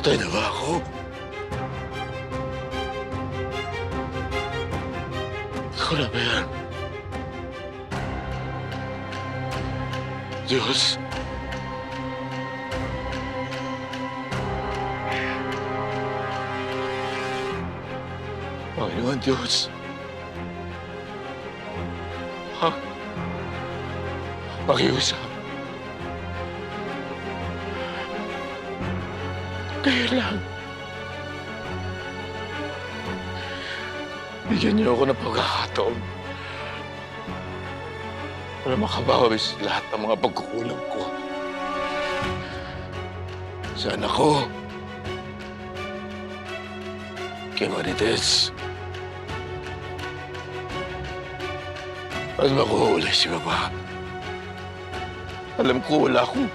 Patay na ba ako? Ikaw na ba yan? Diyos. Panginoon Diyos. Ha? Pakiusap. Kaya lang. Bigyan niyo ako ng pagkakataon para makabawi sa lahat ng mga pagkukulang ko. Sa anak ko, kay Marites, at makuhuli si Baba. Alam ko wala akong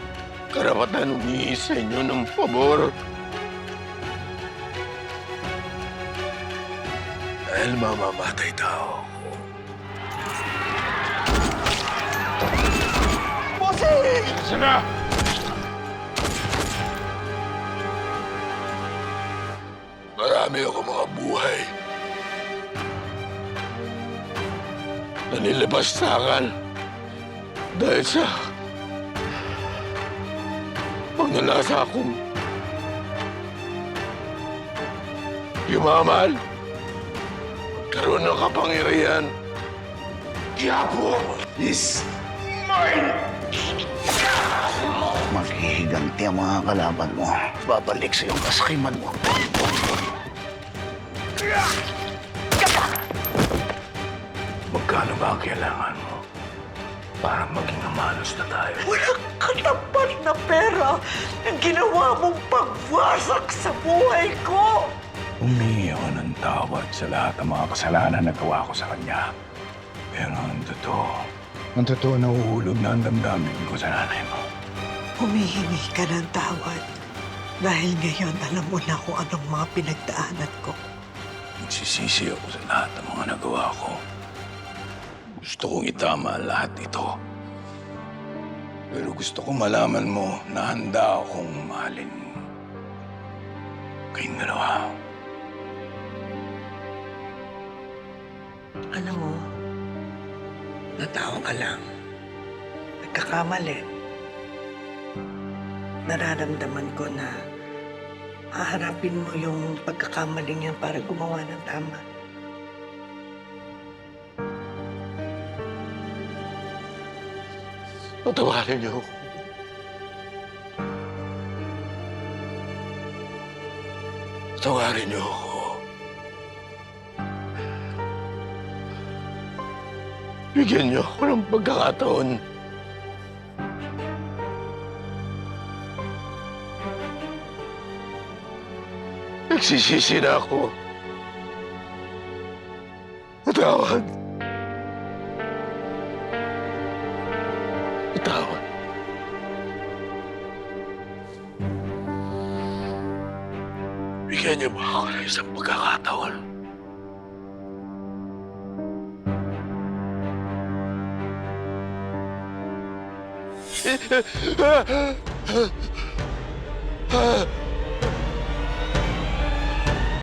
karapatan humingi sa inyo ng pabor. Dahil mamamatay tao ako. Bossing! Sana! Marami ako mga buhay na nilipastangan dahil sa pagnanasa akong yumaman, magkaroon ng kapangyarihan. Quiapo is mine! Maghihiganti ang mga kalaban mo. Babalik sa iyong kasakiman mo. Magkano ba ang kailangan mo para maging amalos na tayo? Walang katapat na pera ang ginawa mong pagwasak sa buhay ko! Humingi ako ng tawad sa lahat ng mga kasalanan na gawa ko sa kanya. Pero ang totoo, nahuhulog na ang damdamin ko sa nanay mo. Humihingi ka ng tawad dahil ngayon alam mo na kung anong mga pinagdaanan ko. Nagsisisi ako sa lahat ng mga nagawa ko. Gusto kong itama lahat ito. Pero gusto kong malaman mo na handa akong mahalin kayong dalawa. Alam mo, natawa ka lang. Nagkakamali. Nararamdaman ko na haharapin mo yung pagkakamaling yan para gumawa ng tama. Patawarin niyo ako. Patawarin niyo ako. Bigyan niyo ako ng pagkakataon. Nagsisisi na ako. Patawad. Patawad. Bigyan niyo ba ako ng isang pagkakataon?